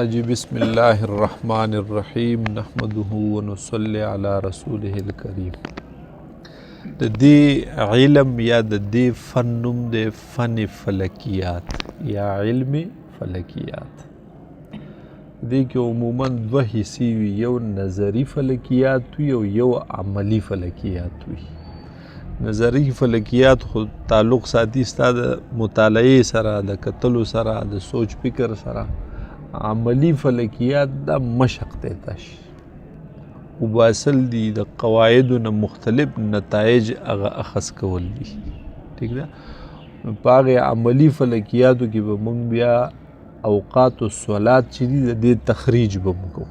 حجی بسم الله الرحمن الرحیم نحمده ونصلی علی رسوله الکریم. د دې علم یا د دې فن نوم د فن فلکیات یا علم فلکیات. دې کې عموماً دوه حصې وي، یو نظری فلکیات وي او یو عملی فلکیات وي. نظری فلکیات خو تعلق ساتي ستا د مطالعې سره، د کتلو سره، د سوچ فکر سره. عملی فلکیات دا مشق دیتا شي، وباسل دي د قواعدو نه مختلف نتایج هغه اخذ کول دي. ٹھیک ده؟ نو په هغې عملی فلکیاتو کې به موږ بیا اوقات الصلات چې دي د دې تخریج به موږ کوو.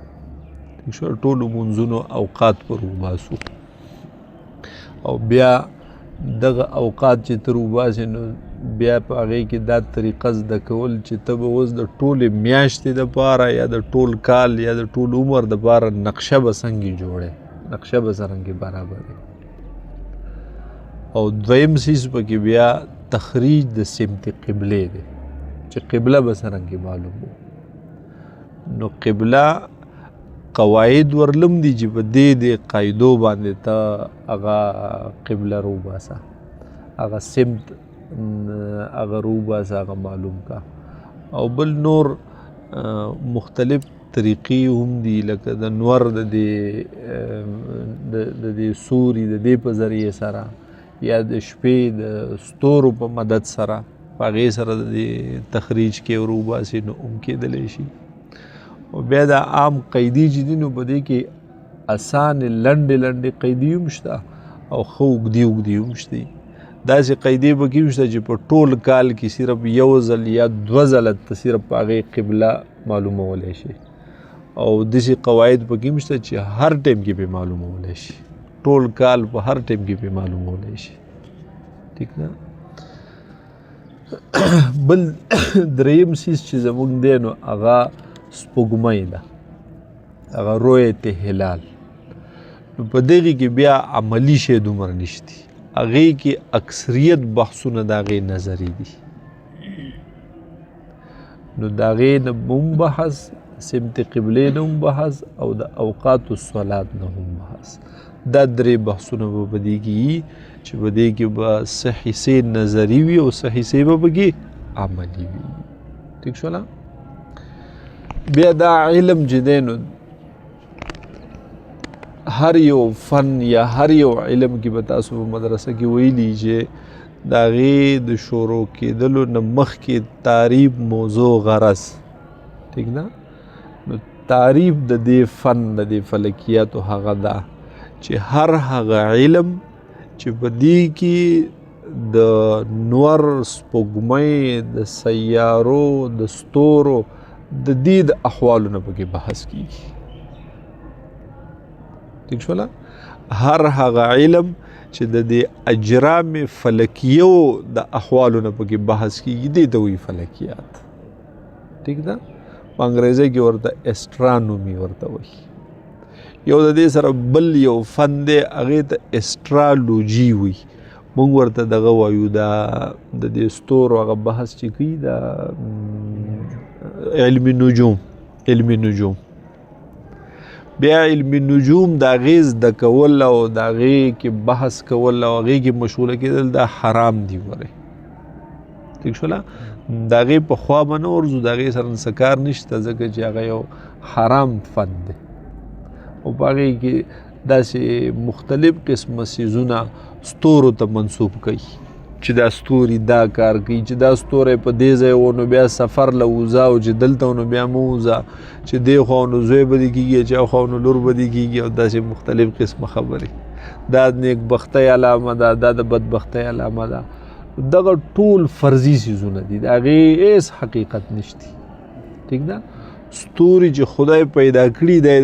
ٹھیک شو؟ ټولو منځونو اوقات پر وباسو او بیا دغه اوقات چې تر وباسې نو بیا په هغې کې دا طریقه زده کول چې ته به اوس د ټولې میاشتې دپاره یا د ټول کال یا د ټول عمر دپاره نقشه به څنګه جوړې، نقشه به څرنګې برابرې. او دویم څیز پکې بیا تخریج د سمت قبلې دی چې قبله به څرنګې معلومو. نو قبله قواعد ورلم دي چې په دې قاعدو باندې ته هغه قبله روباسه، هغه سمت هغه روباسه، هغه معلوم کا. او بل نور مختلف طریقې هم دي، لکه د نور د دې سوري د دې په ذریعې سره یا د شپې د ستورو په مدد سره په هغې سره د دې تخریج کې روباسې نو هم کېدلی شي. او بیا دا عام قیدي چې دي نو په دې کې اسانې لنډې قیدي هم شته او ښه اوږدي هم شته. داسې قیدې پکې هم شته چې په ټول کال کې صرف یو ځل یا دوه ځله ته صرف په هغې قبله معلومولی شي. او داسې قواعد پکې هم شته چې هر ټایم کې پرې معلومولی شي، ټول کال په هر ټایم کې پرې معلومولی شي. ټیک ده؟ بل دریم څیز چې زموږ دی نو هغه سپوږمۍ ده، هغه رؤیت هلال. نو په دغې کې بیا عملی شی دومره نشتی، هغې کې اکثریت بحثونه د هغې نظري دي. نو د هغې نه هم بحث، سمت قبلې نه هم بحث او د اوقات الصلات نه هم بحث. دا درې بحثونه به په دې کې وي چې په دې کې به څه حصې نظري وي او څه حصې به پکې عملي وي. ٹھیک شوله؟ بیا دا علم چې دی نو هر یو فن یا هر یو علم کې به تاسو په مدرسه کې ویلي چې د هغې د شروع کېدلو نه مخکې تعریف موضوع غرض. ٹھیک ده؟ نو تعریف د دې فن د دې فلکیاتو هغه ده چې هر هغه علم چې په دې کې د نور، سپوږمۍ، د سیارو، د ستورو د دې د احوالو نه پکې بحث کیږي. ٹھیک شوله؟ هر هغه علم چې د دې اجرام فلکیو د احوالو نه پکې بحث کیږي دې ته وایي فلکیات. ٹھیک ده؟ په انګریزي کې ورته اسټرانومي ورته وایي. یو د دې سره بل یو فن دی هغې ته اسټرالوجي وایي. موږ ورته دغه وایو دا د دې ستورو هغه بحث چې کوي دا علم نجوم. بیا علم نجوم د هغې زده کول او د هغې کې بحث کول او هغې کې مشغوله کېدل دا حرام دي. ورې ٹھیک شوله؟ د هغې په خوا به نه ورځو، د هغې سره څه کار نشته ځکه چې هغه یو حرام فن دی. او په هغې کې داسې مختلف قسمه څیزونه ستورو ته منسوب کوي چې دا ستوري دا کار کوي، چې دا ستوری په دې ځای و نو بیا سفر له وځه او چې دلته و نو بیا مه وځه، چې دې خوا نو زوی به دې کېږي، چې خوا نو لور به دې کېږي، او داسې مختلف قسمه خبرې. دا د نیکبختۍ علامه ده، دا د بدبختۍ علامه ده. دغه ټول فرضي څیزونه دي، د هغې هېڅ حقیقت نشتی. ٹھیک ده؟ ستوري چې خدای پیدا کړي دی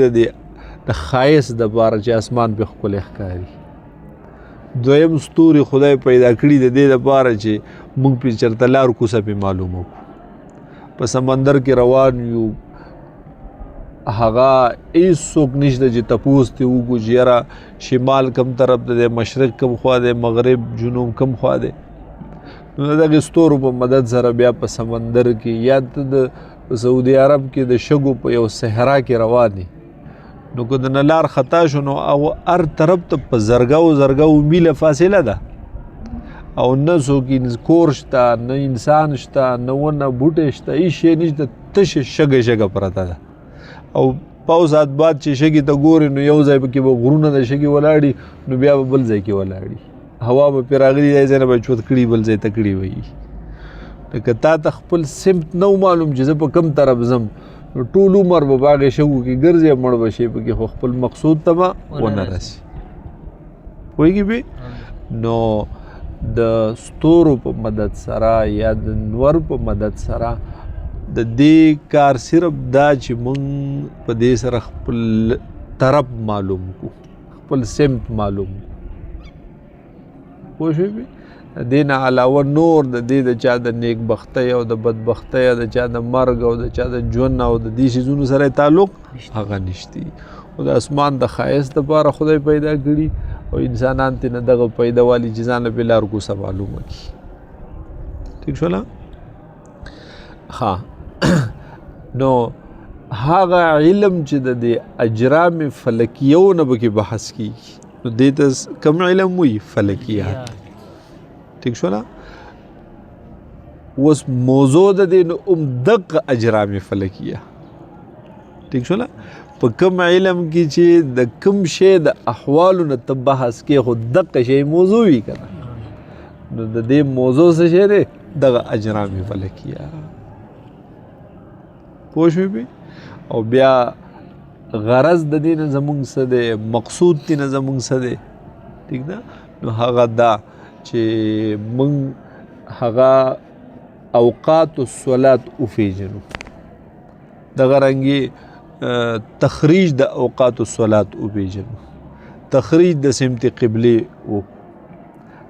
د ښایست دپاره چې اسمان پې ښکلی ښکاري. دویم ستوري خدای پیدا کړي د دې دپاره چې موږ پې چېرته لار کوڅه پې معلومه کړو. په سمندر کې روان یو، هغه هېڅوک نشته چې تپوس ترې وکړو چې یاره شمال کم طرف ته دی، مشرق کم خوا دی، مغرب جنوب کم خوا دی. نو دغې ستورو په مدد سره بیا په سمندر کې یا ته د په سعودي عرب کې د شګو په یو صحرا کې رواني نو که د لار خطا شو نو او هر طرف ته په زرګاو میله فاصله ده او نه څوک کور شته نه انسان شته نه ونه بوټی شته هېڅ شی نشته تشه شګه پرته ده او پاو ساعت بعد چې شګې ته ګورې نو یو ځای پکې به غرونه د شګې ولاړي نو بیا به بل ځای کې ولاړي هوا به پرې راغلي دی ځای نه به چوت کړي بل ځای ته کړي وي که تا ته خپل سمت نو معلوم چې زه په کوم طرف ځم نو ټول عمر به په هغې شګو کې ګرځې مړ به شې پکې خو خپل مقصود ته به ونه رسي پوهېږي بې نو د ستورو په مدد سره یا د نور په مدد سره د دې کار صرف دا چې مونږ په دې سره خپل طرف معلوم کو خپل سمت معلوم کو پوه شوې بې دین علاوه نور د دې د چا د نیک بختۍ او د بدبختۍ د چا د مرګ او د چا د ژوند او د دې شیزونو سره تعلق هغه نشتی او د اسمان د ښایست دپاره خدای پیدا کړي او انسانان ترې نه دغه پیدا والي چې ځان له بې لار کوڅه معلومه کړي ټیک شوله ها نو هغه علم چې د دې اجرام فلکیو نه پکې بحث کیږي نو دې ته کوم علم وي فلکیات ٹھیک شو نا اوس موضوع د دې دقه اجرام فلکیه ټیک شو نا په کوم علم کې چې د کوم شی د احوالو نه ته بحث کې خو دقه شی موضوع وي کنه نو د دې موضوع څه شی دی دغه اجرام فلکیه پوه شوې او بیا غرض د دې نه زمونږ څه دی مقصود دې نه زمونږ څه دی ٹھیک ده نو هغه دا چې موږ هغه اوقات الصلات وپېژنو دغه رنګې تخریج د اوقات الصلات وپېژنو تخریج د سمت قبلې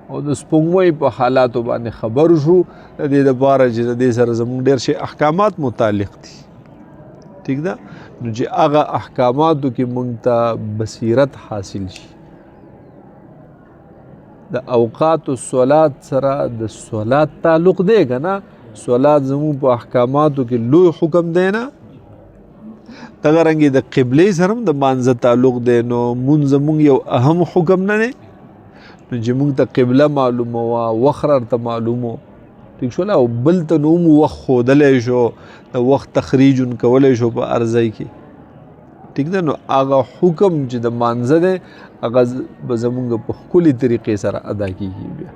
او د سپوږمۍ په حالاتو باندې خبر شو د دې دپاره چې د دې سره زموږ ډېر شي احکامات متعلق دي ٹھیک ده نو چې هغه احکاماتو کې موږ ته بصیرت حاصل شي د اوقات الصلات سره د صلات تعلق دی که نه صلات زموږ په احکاماتو کې لوی حکم دی نه دغه رنګې د قبلې سره هم د مانځه تعلق دی نو مونځ زموږ یو اهم حکم نه دی نو چې موږ ته قبله معلومه وه وخت راته معلوم و ټیک شوله او بل ته نو هم وخت ښودلی شو د وخت تخریج کولی شو په هر ځای کې ټیک ده نو هغه حکم چې د مانځه دی هغه به زمونږ په ښکلي طریقې سره ادا کېږي بیا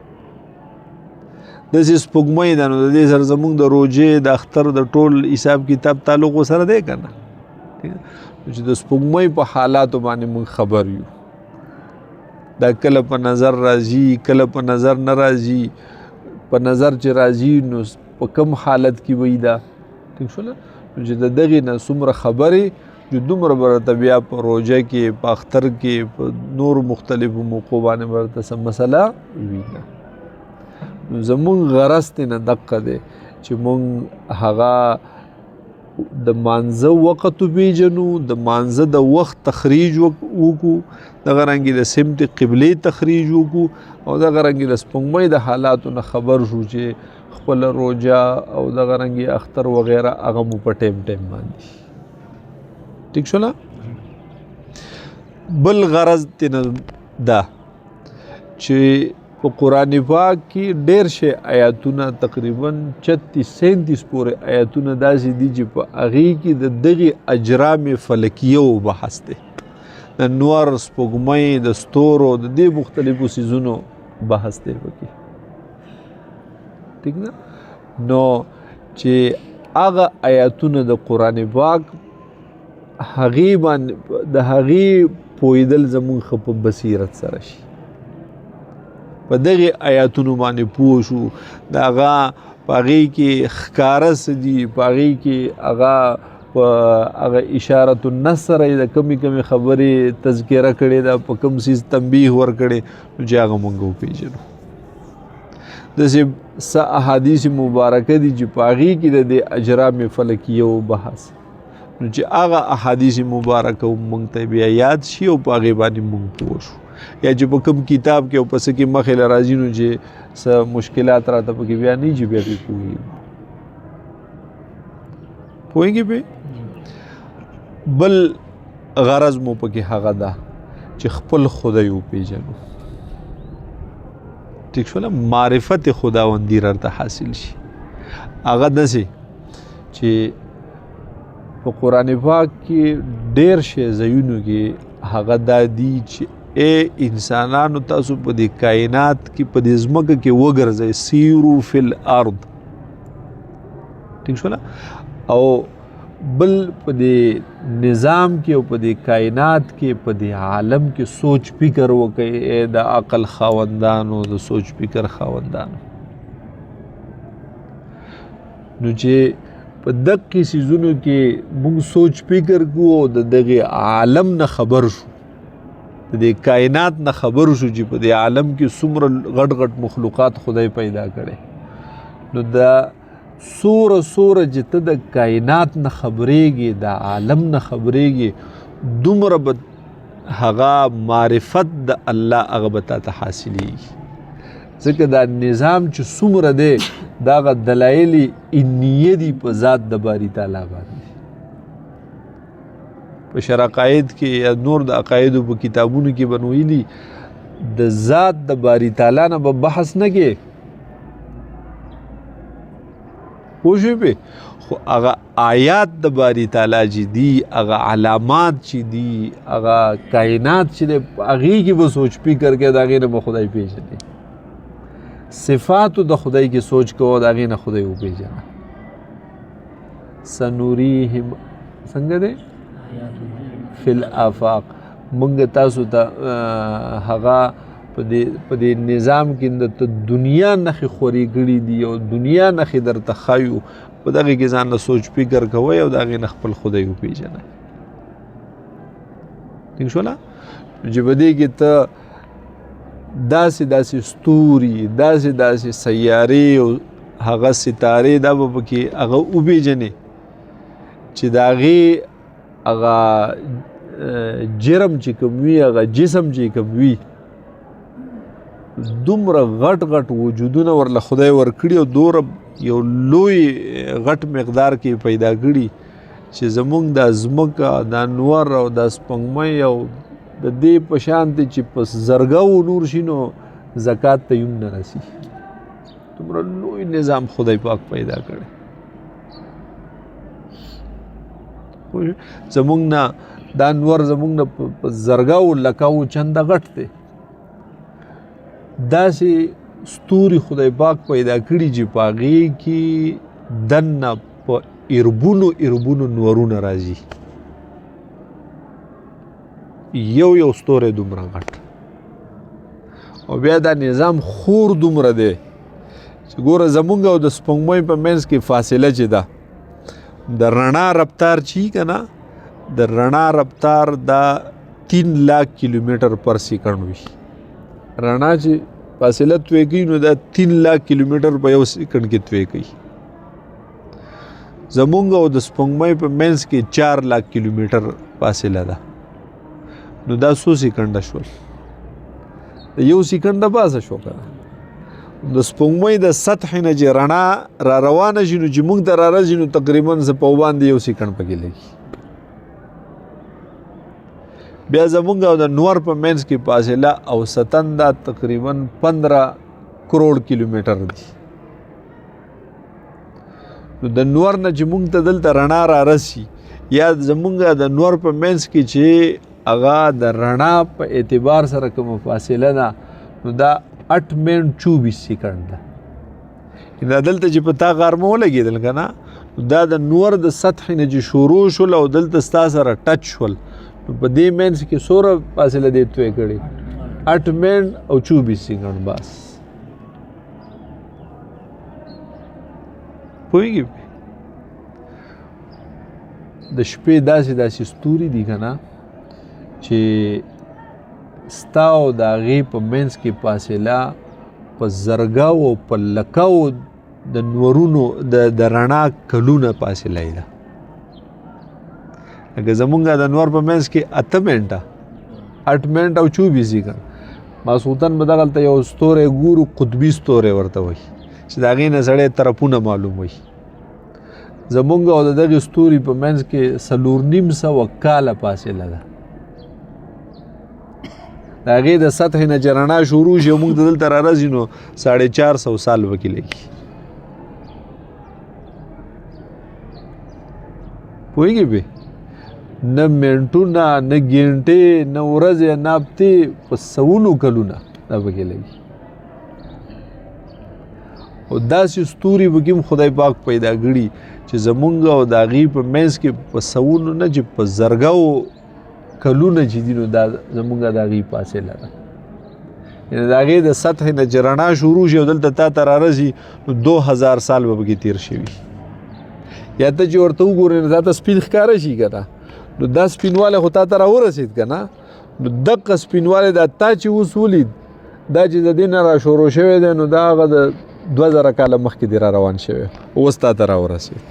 داسې سپوږمۍ ده نو د دې سره زمونږ د روژې د اختر د ټول حساب کتاب تعلق ورسره دی که نه چې د سپوږمۍ په حالاتو باندې موږ خبر یو دا کله په نظر راځي کله په نظر نه راځي په نظر چې راځي نو په کم حالت کې وي دا ټیک شوله چې د دغې نه څومره خبرې چې دومره به راته بیا په روژه کې په اختر کې په نورو مختلفو موقعو باندې به راته څه مسله وي نه نو زمونږ غرض ترې نه دقه دی چې مونږ هغه د مانځه وخت وپېژنو د مانځه د وخت تخریج وکړو دغه رنګې د سمت قبلې تخریج وکړو او دغه رنګې د سپوږمۍ د حالاتو نه خبر شو چې خپله روژه او دغه رنګې اختر وغیره هغه مو په ټیم باندې ٹھیک شولا بل غرض تینا دا چې په قرآن پاک کې ډېر شی آیاتونه تقریبا 36-37 پورې آیاتونه داسې دي چې په هغې کې د دغې اجرام فلکیو بحث دی د نور سپوږمۍ د ستورو د دې مختلفو څیزونو بحث دی پکې ٹھیک ده نو چې هغه آیاتونه د قرآن پاک هغې باندې د هغې پوهېدل زموږ ښه په بصیرت سره شي په دغې آیاتونو باندې پوه شو د هغه په هغې کې ښکاره څه دي په هغې کې هغه په هغه اشارة النص سره یې د کمې خبرې تذکره کړې ده په کوم څیز تنبیه ورکړې نو چې هغه موږ وپېژنو داسې څه احادیث مبارکه دي چې په هغې کې د دې اجرام فلکیو بحث نو چې هغه احادیث مبارکه موږ ته بیا یاد شي او په هغې باندې موږ پوه شو یا چې په کوم کتاب کې او په څه کې مخې له راځي نو چې څه مشکلات راته پکې بیا نه چې بیا پرې پوهېږو پوهېږي پې بل غرض مو پکې هغه ده چې خپل خدای وپېژنو ټیک شوله معرفت خداوندي رته حاصل شي هغه داسې چې په قرآن پاک کې ډېر شی ځایونو کې هغه دا دي چې اے انسانانو تاسو په دې کائنات کې په دې ځمکه کې وګرځئ سیرو فی الارض ټیک شوله او بل په دې نظام کې او په دې کائنات کې په دې عالم کې سوچ فکر وکړئ اے د عقل خاوندانو د سوچ فکر خاوندانو نو چې په دقیقې سیزونو کې موږ سوچ فکر کوو او د دغه عالم نه خبر شو د دې کائنات نه خبر شو چې په دې عالم کې څومره غټ غټ مخلوقات خدای پیدا کړي نو دا سوره چې ته د کائنات نه خبرېږي د عالم نه خبرېږي دومره به هغه معرفت د الله هغه به تاته حاصلېږي ځکه دا نظام چې څومره دی دا هغه دلایل انیه دي په ذات د باري تعالی باندې په شرعقاید کې یا نور د عقایدو په کتابونو کې بنویلي د ذات د باري تعالی نه به بحث نه کې پوه پې خو هغه آیات د باري تعالی چې دي هغه علامات چې دي هغه کائنات چې دی هغې کې به سوچ فکر کوي د هغې نه به خدای پېژني صفاتو د خدای کې سوچ کوو د هغې نه خدای وپېژنه سنوریهم څنګه دی فی الآفاق مونږ تاسو ته هغه په دې نظام کې د دنیا نښې خورې کړي دي او دنیا نښې درته ښایو په دغې کې ځان له سوچ فکر کوئ او د هغې نه خپل خدای وپېژنئ ټیک شوله چې په دې کې ته داسې ستوري داسې سیارې او هغه ستارې دا به پکې هغه وپېژنې چې د هغې هغه جرم چې کوم وي هغه جسم چې کوم وي دومره غټ وجودونه ورله خدای ورکړي او دومره یو لوی غټ مقدار کې پیدا کړي چې زمونږ د ځمکه د انور او د سپوږمۍ او د دې په شان دی چې په زرګاو نور شي نو زکات ته یوم نه رسي دومره لوی نظام خدای پاک پیدا کړی زمونږ نه د انور زمونږ نه په زرګاو لکاو چنده غټ دی داسې ستوري خدای پاک پیدا کړي چې په هغې کې دننه په اربونو نورونه راځي یو ستوری دومره غټ او بیا دا نظام خور دومره دی چې ګوره زمونږ او د سپوږمۍ په منځ کې فاصله چې ده د رڼا رفتار چې که نه د رڼا رفتار دا 3 लाख کیلومیټر پر سیکنډ وي رڼا چې فاصله توی کوي نو دا 3 लाख کیلومیټر په یو سیکنډ کې توی کوي زمونږ او د سپوږمۍ په منځ کې 4 लाख کیلومیټر فاصله ده نو دا 100 سیکنډه شول یو سیکنډ د پاسه شو که د سپوږمۍ د سطحې نه چې رڼا را روانه شي نو چې موږ ته را راځي نو تقریبا زه په باندې یو سیکنډ پکې لګي بیا زمونږ او د نور په منځ کې فاصله اوسطاً دا تقریبا 15 کروڑ کیلومیټر دي نو د نور نه چې موږ ته دلته رڼا را رسي یا زمونږ د نور په منځ کې چې هغه د رڼا په اعتبار سره کومه فاصله ده نو دا 8.24 سیکنډ ده دا دلته چې په تا غارمه ولګېدل که نه دا د نور د سطحې نه چې شروع شول او دلته ستا سره ټچ شول نو په دې منځ کې څومره فاصله دې توی کړې 8.24 سیکنډ بس پوهېږي د شپې داسې ستوري دي که نه چې ستا او د هغې په منځ کې فاصله په زرګاو او په لکاو د نورونو د رڼا کلونه فاصله یې ده لکه زمونږ د نور په منځ کې 8 منټه 8.24 سیکنډ ماسخوتن به دغلته یو ستوری ګورو قطبي ستوری ورته وایي چې د هغې نه سړی طرفونه معلوم وي زمونږ او د دغې ستوري په منځ کې 4,500 کاله فاصله ده. د هغې د سطحې نه چې رڼا شروع شي او موږ د دلته رارځي نو 450 سال به کې لګي. پوهېږې بې نه منټونه نه ګینټې نه ورځې نه هفتې په سوونو کلونه دا به کې لګي. او داسې ستوري به کې هم خدای پاک پیدا کړي چې زمونږ او د هغې په منځ کې په سوونو نه چې په زرګو کلونه چې دي نو دا زمونږ د هغې فاصله ده. یعنې د هغې د سطحې نه چې رڼا شروع شي او دلته تا ته رارسي نو 2000 سال به پکې تېر شوي. یا ته چې ورته وګورې نو تا ته سپین ښکاره شي که نه نو دا سپینوالی خو تا ته راورسېد که نه نو دقه سپینوالی دا تا چې اوس ولید دا چې د دې نه را شروع شوی دی نو دا هغه د 2000 کاله مخکې دی را روان شوی اوس تا ته راورسېد.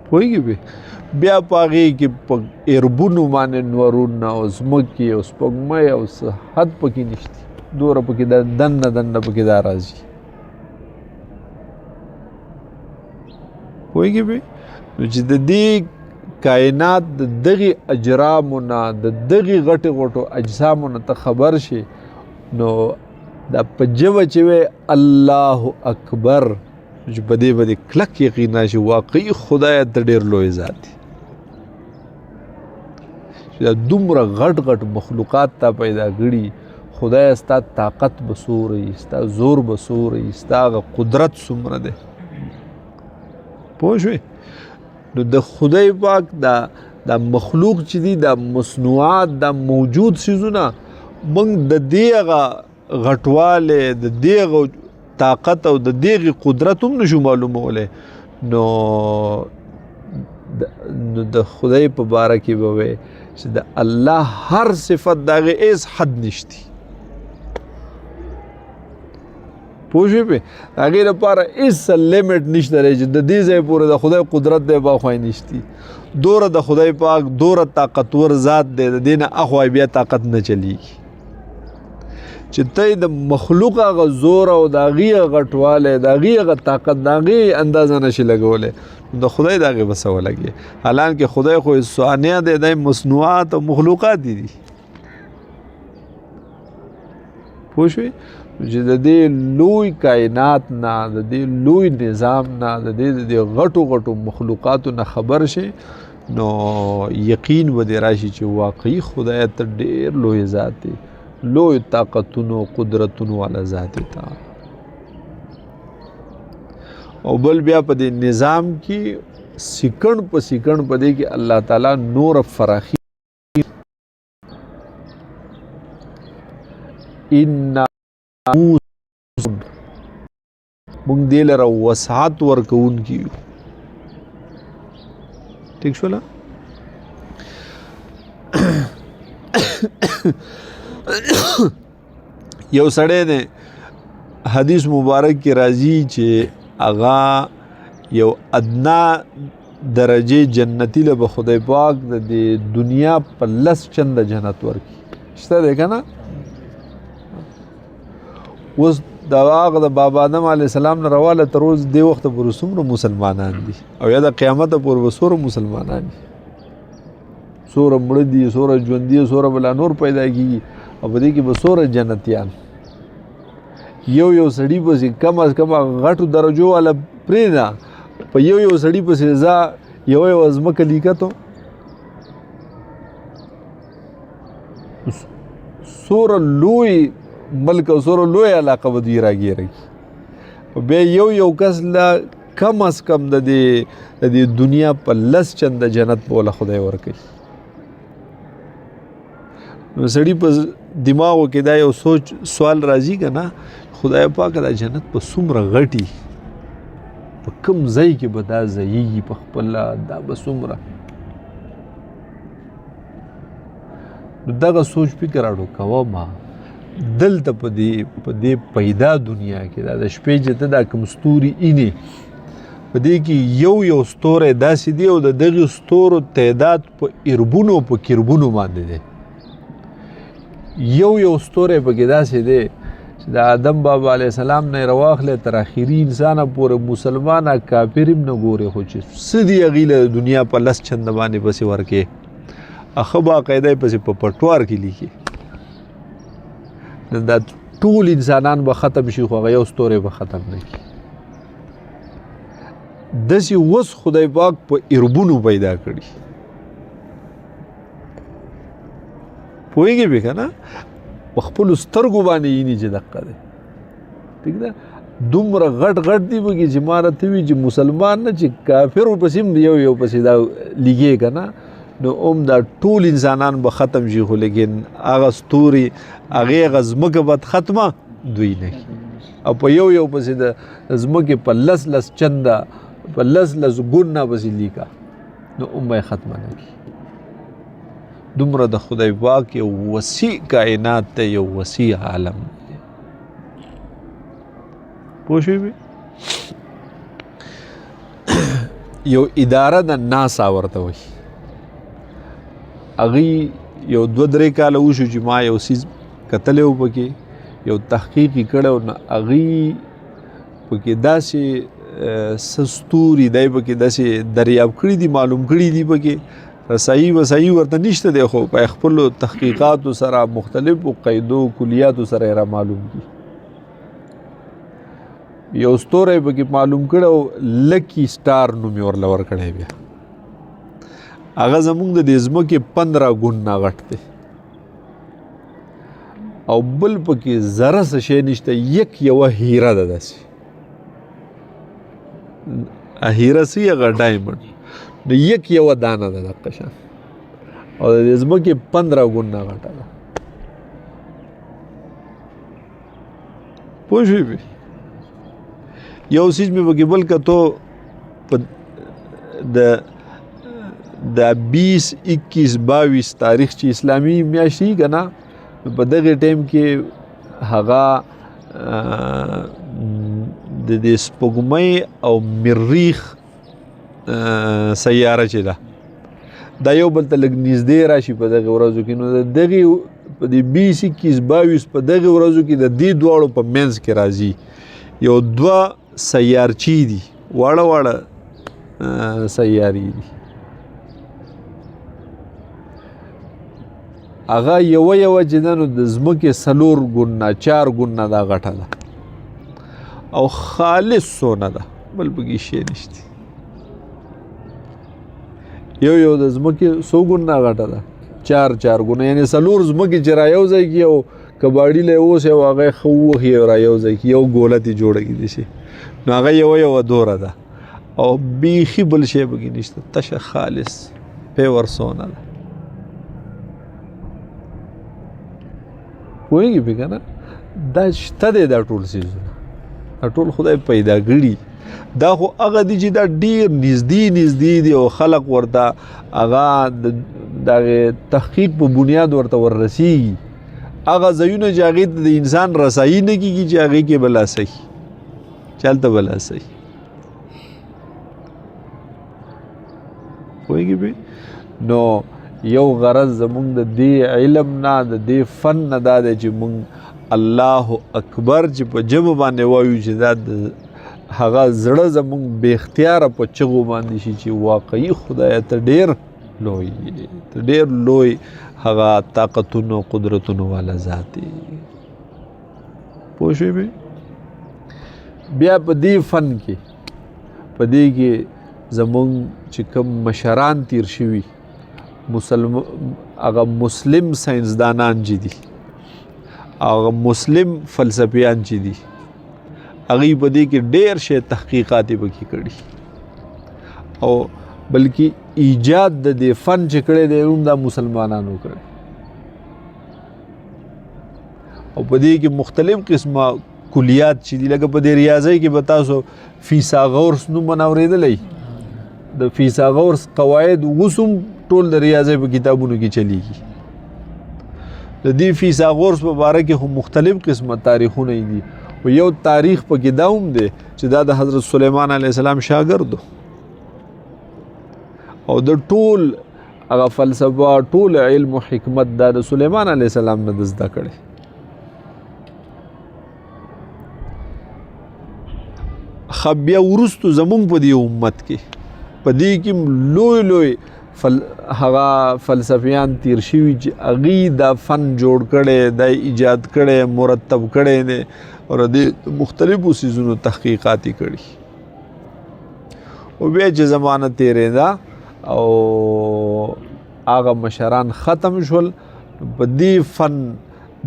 پوهېږې بې بیا په هغې کې په اربونو باندې نورونه او ځمکې او سپوږمۍ او څه حد پکې نشته. دومره پکې دا دننه پکې دا راځي. پوهېږې بې نو چې د دې کائنات د دغې اجرامو نه د دغې غټې غټو اجسامو نه ته خبر شي نو دا په ژبه چې وی الله اکبر چې په دې باندې کلک یقین راشي واقعي خدای ته ډېر لوی ذات دی چې دا دومره غټ غټ مخلوقات تا پیدا کړي. خدای ستا طاقت به څومره وي ستا زور به څومره وي ستا هغه قدرت څومره دی. پوه شوې نو د خدای پاک دا مخلوق چې دي دا مصنوعات دا موجود څیزونه موږ د دې هغه غټوالی د دې هغه طاقت او د دې قدرت هم نشو معلومولی. نو د خدای په باره کې به وی چې د الله هر صفت د هغې هېڅ حد نشتی. پوه شوې پې د هغې لپاره هېڅ لیمټ نشته دی چې د دې ځای پورې د خدای قدرت دی باخوای نشتي. دوره د خدای پاک دوره طاقتور ذات دی د دې نه اخوای بیا طاقت نه چلیږي چې ته د مخلوق هغه زور او د هغې غټوالی د هغې هغه طاقت د هغې اندازه نشي لګولی د خدای د هغې به څه ولګي. حالانکه خدای خو صانع دی دی مصنوعات او مخلوقات دي. پوه شوې چې د دې لوی کائنات نه د دې لوی نظام نه د دې غټو غټو مخلوقاتو نه خبر شي نو یقین به دې راشي چې واقعي خدای ته ډېر لوی ذات دی لوی طاقتونو قدرتونو والا ذات تا. او بل بیا په دې نظام کې سکند په سکند په دې کې الله تعالی نور فراخي ان مونږ دې لره وسعت ورکوونکي یو. ٹھیک شوله یو سړی دی حدیث مبارک کې راځي چې هغه یو ادنا درجه جنتی له به خدای پاک د دنیا په 10 چنده جنت ورکړي. شته دی که نه؟ اوس د هغه د بابا آدم علیه السلام نه رواله تر اوس دې وخته پورې څومره مسلمانان دي او یا د قیامته پورې به څومره مسلمانان دي څومره مړه دي څومره ژوندي څومره بلا نور پیدا کېږي او په دې کې به څومره جنتیان یو سړي پسې کم از کم غټو درجو والا پرېږده په یو سړي پسې ځه یو ځمکه لیکتو څومره لوی ملک او سوره لوی علاقه به دوی راګیري. بیا یو کس له کم از کم د دې دنیا په 10 چنده جنت به له خدای ورکوي. نو سړي په دماغو کې دا یو سوال راځي که نه خدای پاک دا جنت په څومره غټي په کوم ځای کې به دا ځایږي په خپله دا به څومره. نو دغه سوچ فکر اړو کوه ما دلته په دې پیدا دنیا کې دا د شپې چې ته دا کوم ستوري اینې په دې کې یو ستوری داسې دی او د دغې ستورو تعداد په اربونو په کربونو باندې دی. یو ستوری پکې داسې دی چې د آدم بابا علیه السلام نه رواخله تر اخیری انسانه پورې مسلمانه کافر هم نه ګوري خو چې څه دي هغې له دنیا په لس چنده باندې پسې ورکې ښه باقاعده یې پسې په پټوار کې لیکي نن دا ټول انسانان به ختم شي خو هغه یو ستوری به ختم نه کړي داسې اوس خدای پاک په اربونو پیدا کړي پوهېږې به که نه په خپلو سترګو باندې ییني چې دقه دی ټیک ده دومره غټ غټ دي به چې ما راته وي چې مسلمان نه چې کافر ورپسې هم یو پسې دا لیږې که نه نو دا ټول انسانان به ختم شي خو لیکن هغه ستوري هغې هغه ځمکه به ختمه دوی نه او په یو پسې د ځمکې په لس چنده په لس ګونه پسې لیکه نو به یې ختمه نه کړي دومره د خدای پاک یو وسیع کائنات ته یو وسیع عالم دی پوه شوې یو اداره د ناسا ورته وایي هغې یو 2-3 کاله وشو چې ما یو څیز کتلی و پکې یو تحقیق یې کړی و نو هغې پکې داسې څه ستوري دی پکې داسې دریاب کړي دي معلوم کړي دي پکې رسایي وسایي ورته نشته دی خو په خپلو تحقیقاتو سره مختلفو قیدو کلیاتو سره یې را معلوم دي یو ستوری پکې معلوم کړی و لکی سټار نوم یې ورله ورکړی بیا هغه زمونږ د دې ځمکې 15 ګونه غټ دی او بل پکې ذره څه شی نشته یوه هیره ده داسې هیره څه هغه ډایمنډ نو یوه دانه ده دقه شان او د دې ځمکې 15 ګونه غټه ده پوه شوې یو څیز مې پکې بل کتو د 20 21 22 تاریخ چې اسلامي میاشت وي که نه په دغه ټایم کې هغه د دې سپوږمۍ او مریخ سیاره چې ده دا یو بل ته لږ نږدې راشي په دغه ورځو کې نو د دغې په دې 20 21 22 په دغه ورځو کې د دې دواړو په منځ کې راځي یو 2 سیارچې دي واړه سیارې دي هغه یوه چې ده نو د ځمکې 4 ګونه دا غټه ده او خالص سونه ده بل پکې شی نشته یو د ځمکې 100 ګونه غټه ده 4 ګونه یعنی 4 ځمکې چې را یو ځای کې او کباړي له اوس یو هغه خو وخی را یو ځای کې یو ګوله تی جوړه کېدی شي نو هغه یو دوره ده او بیخي بل شی پکې نشته تشه خالص پیور سونه ده پوهېږي پې که نه دا شته دی دا ټول څیزونه دا ټول خدای پیدا کړي دا خو هغه دي چې دا ډېر نږدې دي او خلق ورته هغه د هغې تحقیق په بنیاد ورته وررسېږي هغه ځایونه چې هغې ته د انسان رسایي نه کېږي چې هغې کې به لاسئ چې هلته به لاسئ پوهېږي پې نو یو غرض زمونږ د دې علم نه د دې فن نه دا دی چې مونږ الله اکبر چې په ژبه باندې وایو چې دا هغه زړه زمونږ بې اختیاره په چغو باندې شي چې واقعي خدایه ته ډېر لوی ته ډېر لوی هغه طاقتونو قدرتونو والا ذات یې پوه شوې بې بیا په دې فن کې په دې کې زمونږ چې کوم مشران تیر شوي هغه مسلم ساینسدانان چې دي هغه مسلم فلسفیان چې دي هغې په دې کې ډېر شی تحقیقات یې پکې کړي او بلکې ایجاد د دې فن چې کړی دی هم دا مسلمانانو کړی او په دې کې مختلف قسمه کلیات چې دي لکه په دې ریاضۍ کې به تاسو فیثاغورس نوم اورېدلی د فیثاغورس قواعد اوس هم ټول د ریاضۍ په کتابونو کې چلیږي د دې فیثاغورس په باره کې خو مختلف قسمه تاریخونه دي او یو تاریخ پکې دا هم دی چې دا د حضرت سلیمان علیه السلام شاګرد او د ټول هغه فلسفه ټول علم او حکمت دا د سلیمان علیه السلام نه زده کړی خو بیا وروستو زمونږ په دې امت کې په دې کې لوی هغه فلسفیان تیر شوي چې هغوی دا فن جوړ کړی دا ایجاد کړی مرتب کړی دی او د مختلفو څیزونو تحقیقات یې کړي او بیا چې زمانه تېرېده او هغه مشران ختم شول په دې فن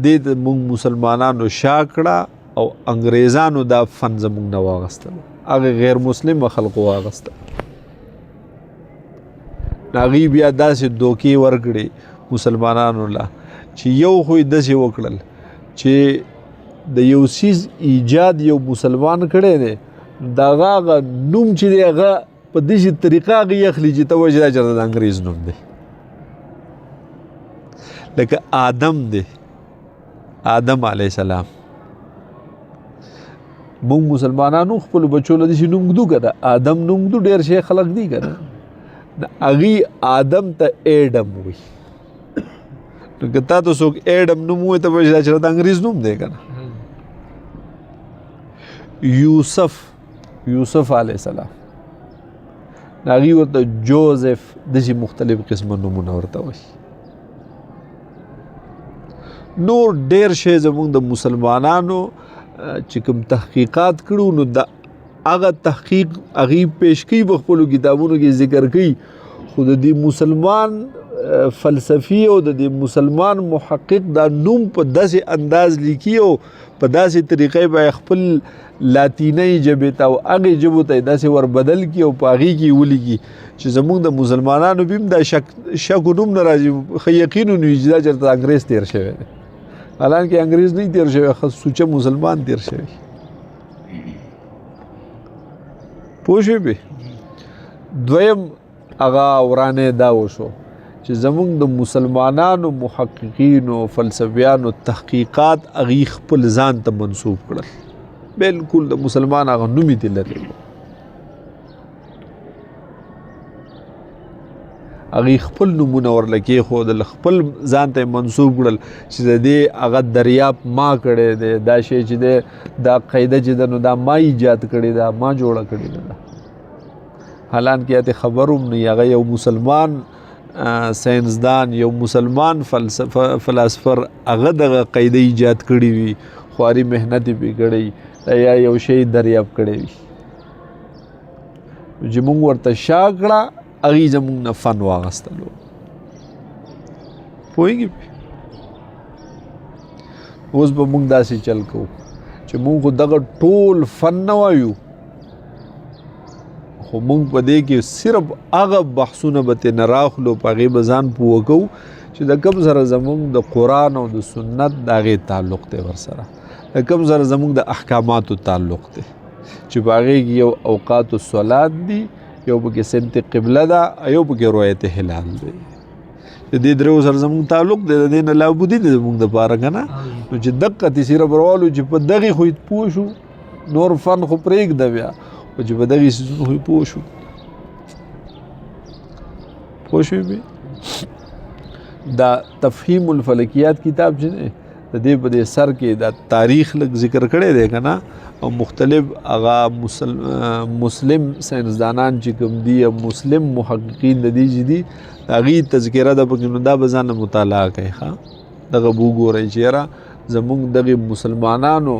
دې موږ مسلمانانو شا کړه او انګریزانو دا فن زموږ نه واغستل هغه غیر مسلم خلقو واغستل هغوی بیا داسې دوکې ورکړې مسلمانانو له چې یو خو یې داسې وکړل چې د یو څیز ایجاد یو مسلمان کړی دی د هغه نوم چې دی هغه په داسې طریقه هغه یې اخلي چې ته وایې چې دا چېرته د انګریز نوم دی لکه آدم دی آدم علیه السلام مونږ مسلمانانو خپلو بچو له داسې نوم ږدو که نه آدم نوم ږدو ډېر شی خلک دي که نه هغوی آدم ته ایډم وایي نو که تا ته څوک ایډم نوم ووایي ته به وایي چې دا چېرته د انګریز نوم دی که نه یوسف علیه السلام هغوی ورته جوزف داسې مختلف قسمه نومونه ورته وایي نور ډېر شی زموږ د مسلمانانو چې کوم تحقیقات کړو نو د هغه تحقیق هغوی پیش کوي په خپلو کتابونو کې ذکر کوي خو د دې مسلمان فلسفي او د دې مسلمان محقق دا نوم په داسې انداز لیکي او په داسې طریقې به خپل لاتینۍ ژبې ته او هغې ژبو ته یې داسې ور بدل کړي او په هغې کې یې ولیکي چې زموږ د مسلمانانو به هم دا شک و نوم نه راځي ښه یقین ونوي چې دا چېرته انګریز تېر شوی دی حالانکه انګریز نه تېر شوی ښه سوچه مسلمان تېر شوی پوه شوې بې دویم هغه ورانې دا وشو چې زموږ د مسلمانانو محققینو فلسفیانو تحقیقات هغوی خپل ځان ته منسوب کړل بالکل د مسلمان هغه نوم یې ترې لرې هغوی خپل نومونه ورله کېښودل خپل ځان ته یې منسوب کړل چې د دې هغه دریاب ما کړی دی دا شی چې دی دا قاعده چې ده نو دا ما ایجاد کړې ده ما جوړه کړې ده حالانکه یاته خبر هم نه هغه یو مسلمان ساینسدان یو مسلمان فلسفر هغه دغه قاعده ایجاد کړې وي خواري محنت یې پرې کړی یا یو شی دریاب کړی وي چې موږ ورته شا کړه هغوی زموږ نه فن واغستلو پوهېږي اوس به موږ داسې چل کوو چې موږ خو دغه ټول فن نه وایو خو موږ په دې کې صرف هغه بحثونه به ترې راخلو په هغې به ځان پوه کوو چې د کوم سره زموږ د قرآن او د سنت د هغې تعلق دی ورسره د کوم سره زموږ د احکاماتو تعلق دی چې په هغې کې یو اوقات الصلات دي یو پکې سمت قبله ده یو پکې رؤیت هلال دی د دې درو سره زموږ تعلق دی د دې نه لابودي دی زموږ دپاره که نه نو چې دقتې صرف راوالو چې په دغې خو پوه شو نور فن خو پرېږده بیا او چې په دغې څیزونو خو پوه شو پوه شوې بې دا تفهیم الفلکیات کتاب چې دی د دې په دې سر کې دا تاریخ لږ ذکر کړی دی که نه او مختلف هغه مسلم ساینسدانان چې کوم دي او مسلم محققین د دې چې دي د هغې تذکره ده پکې نو دا به ځانله مطالعه کوي ښه دغه به وګورئ چې یاره زموږ دغې مسلمانانو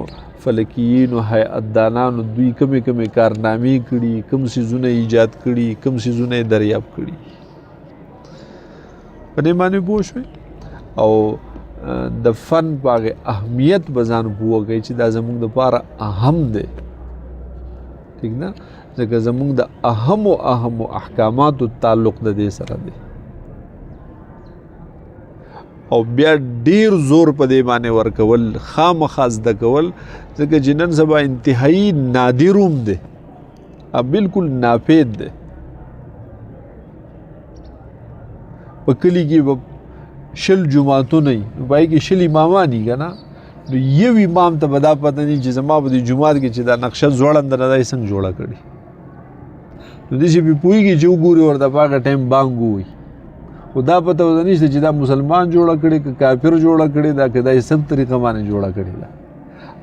فلکیینو حیاتدانانو دوی کمې کارنامې کړي کوم څیزونه ایجاد کړي کوم څیزونه یې دریاب کړي په دې باندې پوه شوئ او د فن په هغې اهمیت به ځان پوه کوي چې دا زموږ دپاره اهم دی ټیک ده ځکه زموږ د اهمو احکاماتو تعلق د دې سره دی او بیا ډیر زور په دې باندې ورکول خامخا زده کول ځکه چې نن سبا انتهایی نادر هم دی بالکل ناپید دی په کلي کې به شل جماعتونه وي نو په هغې کې شل امامان وي که نه نو یو امام ته به دا پته نه چې زما په دې جومات کې چې دا نقشه ځوړنده ده دا یې څنګه جوړه کړې نو داسې پرې پوهېږي چې وګوري ورته په هغه ټایم بانګ ووایي خو دا پته ورته نشته چې دا مسلمان جوړه کړې که کافر جوړه کړې ده که دا یې سم طریقه باندې جوړه کړې ده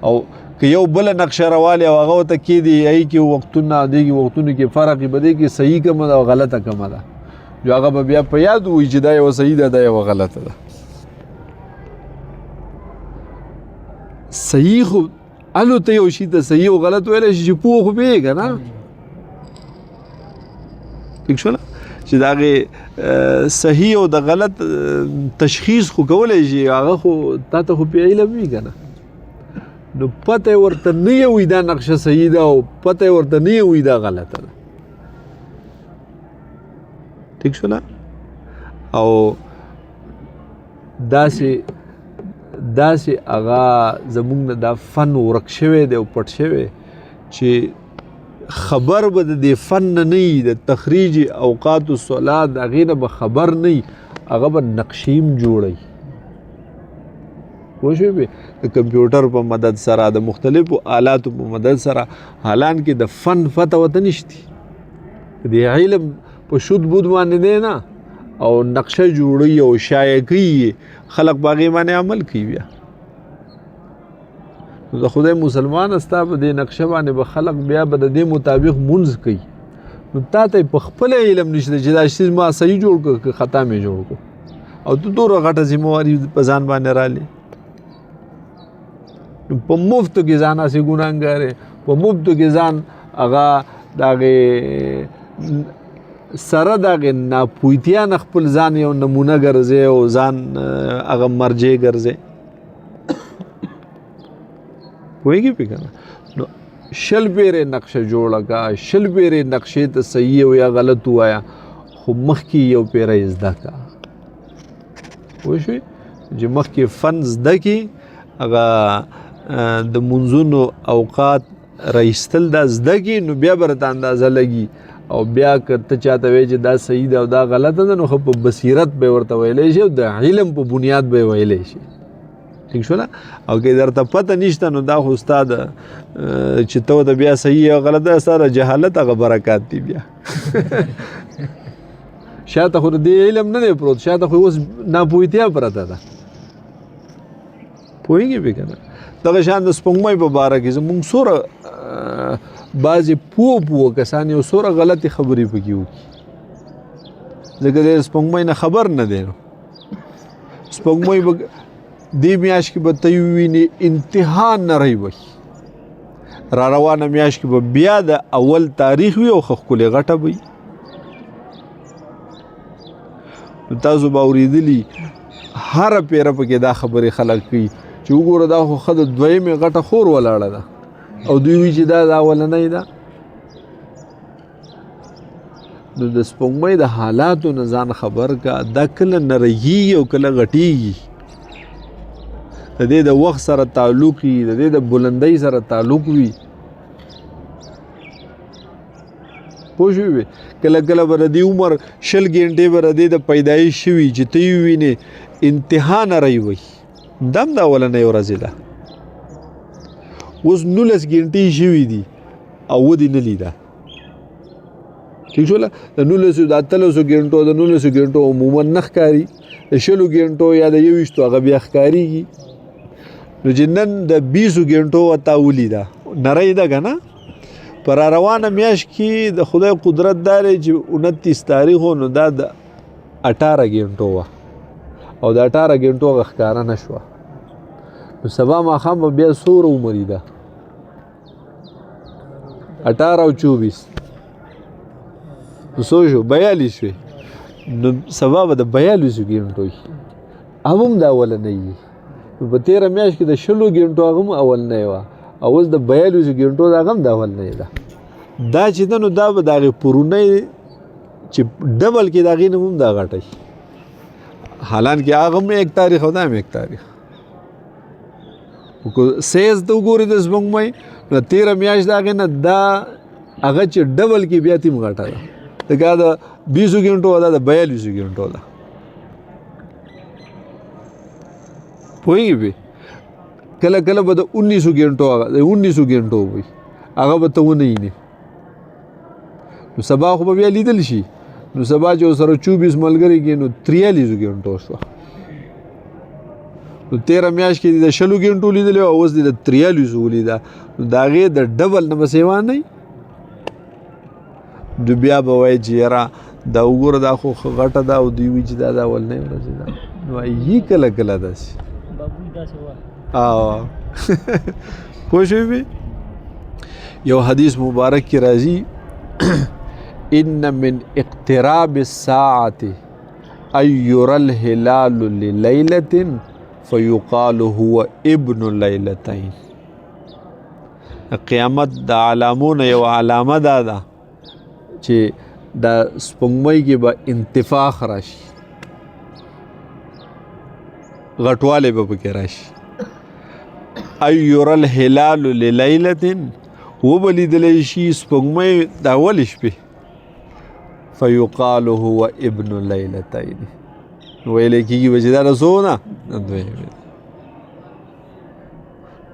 او که یو بل نقشه راوالی او هغه ته کې دی ای کې وختونه دیږي وختونه کې فرق بده کې صحیح کوم او غلطه کوم ده جو هغه بیا په یاد وي چې دا یو صحیح ده دا یو غلطه ده صحیح خو الو ته یو شي ته صحیح او غلط ویل شي چې پوه خو به کنه ٹھیک شو چې داغه صحیح او د غلط تشخیص خو کولای شي هغه خو تاسو خو په علم وی کنه نو پته ورته نه وي دا نقشه صحیح ده او پته ورته نه وي دا غلطه ده ٹھیک شو نه او داسې هغه زمونږ دا فن ورک شوی دی او پټ شوی چې خبر به د فن نه د تخریج اوقات الصلاه د غینه به خبر نه هغه به نقشیم جوړي وشو به د کمپیوټر په مدد سره د مختلفو آلاتو په مدد سره حالان کې د فن فتح وته نشتی د علم په شود بود باندې دی نه او نقشه جوړي او شایع کوي خلق باغی باندې عمل کوي بیا نو د خدای مسلمان استا په دې نقشه باندې به خلق بیا به د دې مطابق منځ کوي نو تاسو په خپل علم نشته چې دا شی ما صحیح جوړ کړ خطا مې جوړ کړ او ته دوه غټه ذمہواری په ځان باندې را لې په مفت کې ځان اسې ګناګار په مفت کې ځان هغه داغه سره داغه ناپوهتیا خپل ځان یو نمونه ګرځي او ځان هغه مرجع ګرځي وایي په کنه نو شل بیره نقشه جوړه کا شل بیره نقشه ته صحیح او یا غلط وایا خو مخ کې یو پیره زده کا وشي چې مخ کې فن زده کی هغه د منځونو اوقات رئیستل د زده کی نو بیا برته اندازه لګي او بیا کته چاته وی چې دا صحیح ده او دا غلطه ده نو خو په بصیرت به ورته ویلې شي او د علم په بنیاد به ویلې شي ٹھیک شو او که درته پته نشته نو دا خو استاد چې ته د بیا صحیح او غلطه سره جهالت هغه برکات دی بیا شاته خو د علم نه دی پروت شاته خو اوس ناپوهتیا پرته ده پوهیږي به کنه دغه شان د سپوږمۍ په باره کې زموږ سوره بعضې پوه کسان یو سوره غلطې خبرې پکې وکړي ځکه د سپوږمۍ نه خبر نه دی نو سپوږمۍ به دې میاشت کې به ته ووینې انتها نری وي را روانه میاشت کې به بیا د اول تاریخ وي او ښکلې غټه وي نو تاسو به اورېدلي هره پیره پکې دا خبرې خلک کوي چې وګوره دا خو ښه د دویمې غټه خور ولاړه ده او دوی وی چې دا اولنۍ ده نو د سپوږمۍ د حالاتو نه ځان خبر کا دا کله نرهیږي او کله غټیږي د دې د وخت سره تعلق وي د دې د بلندۍ سره تعلق وي پوه شوې کله کله به د دې عمر 20 غنټې به د دې د پیدایش شوي چې ته یې وینې انتها نری وي دم دا اولنۍ ورځې ده اوس 19 غنټې شوي دي او ودې نه لیده ٹھیک شو د 19 د 13 غنټو د 19 غنټو عموما نه ښکاري د 20 غنټو یا د 21 هغه بیا ښکاریږي نو چې نن د 20 غنټو وتا ولیده نری ده که نه پر روانه میاشت کې د خدای قدرت داري چې 29 تاریخ نو دا د 18 غنټو وه او د 18 غنټو هغه ښکاره نه شوه نو سبا ماښام به بیا څومره عمري ده 18 او 24 نو څو شو 42 شوې نو سبا به د 42 غنټو وي هم دا اولنۍ وي په 13 میاشت کې د 20 غنټو هغه هم اولنۍ وه او اوس د 42 غنټو دا هم د اولنۍ ده دا چې ده نو دا به د هغې پرونۍ چې ډبل کې د هغې نه هم دا غټی حالان کې هغه هم 1 تاریخ او دا هم 1 تاریخ سیز ته وګورې د سپوږمۍ نو 13 میاشت د هغې نه دا هغه چې ډبل کې بیا تیم غټه ده دغه د 20 غنټو ده د 42 غنټو ده پوهیږي به کله کله به د 19 غنټو هغه د 19 غنټو وي هغه به ته ونه یې نو سبا خو به بیا لیدل شي نو سبا چې سره 24 ملګری کې نو 43 غنټو شو نو 13 میاشت کې د 20 ګنټو لیدلی او اوس د 43 ولیده نو د هغې د ډبل نه به سیوا نه وي نو بیا به وایي چې یاره دا وګوره دا خو غټه ده او دوی وایي چې دا د اولنۍ ورځې ده نو یي کله کله داسې پوه شوې یو حدیث مبارک کې راځي ان من اقتراب الساعة ان يرى الهلال لليلة فيقال هو ابن الليلتين قیامت د علامونه یو علامه ده چې د سپوږمۍ کې به انتفاخ راشي غټوالی به پکې راشي ان يرى الهلال لليلة وبلیدلی شي سپوږمۍ د اول شپې فیقال هو ابن لیلتین ویلی کېږي به چې دا رسو نه دویمې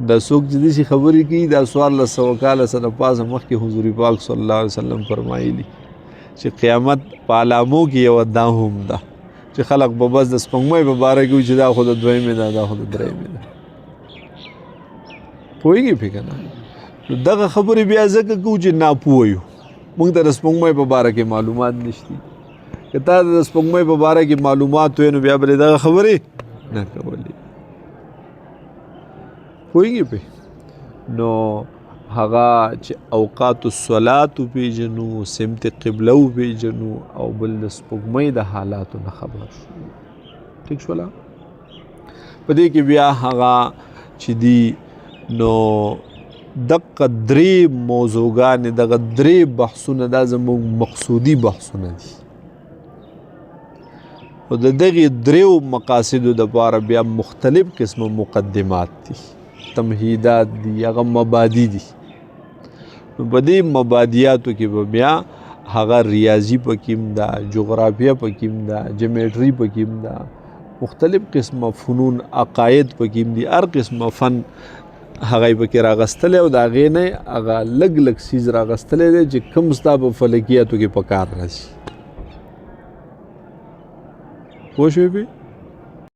دا څوک چې داسې خبرې کوي دا 1400 کاله سره پاسه مخکې حضور پاک صلی الله علیه وسلم فرمایلي چې قیامت په علامو کې یوه دا هم ده چې خلق به بس د سپوږمۍ په باره کې وي چې دا خو د دویمې ده دا خو د درېیمې ده پوهېږي پې که نه نو دغه خبرې بیا ځکه کوو چې ناپوه یو موږ ته د سپوږمۍ په باره کې معلومات نشتی که تا د سپوږمۍ په باره کې معلومات وی نو بیا به دغه خبرې نه کولې پوهېږي پې نو هغه چې اوقات الصلات وپېژنو سمت قبله وپېژنو او بل د سپوږمۍ د حالاتو نه خبر شو ټیک شوله په دې کې بیا هغه چې دي نو دغه درې موضوعګانې دغه درې بحثونه دا زموږ مقصودي بحثونه دي او د دغې دریو مقاصدو دپاره بیا مختلف قسمه مقدمات دي تمهیدات دي هغه مبادی دي نو په دې مبادیاتو کې به بیا هغه ریاضي پکې هم ده جغرافیه پکې هم ده جیومیټري پکې هم ده مختلف قسمه فنون عقاید پکې هم دي هر قسمه فن هغه پکې راغستلی او د هغې نه هغه لږ لږ څیز راغستلی دی چې کوم ستا په فلکیاتو کې په کار راشي پوه شوې پې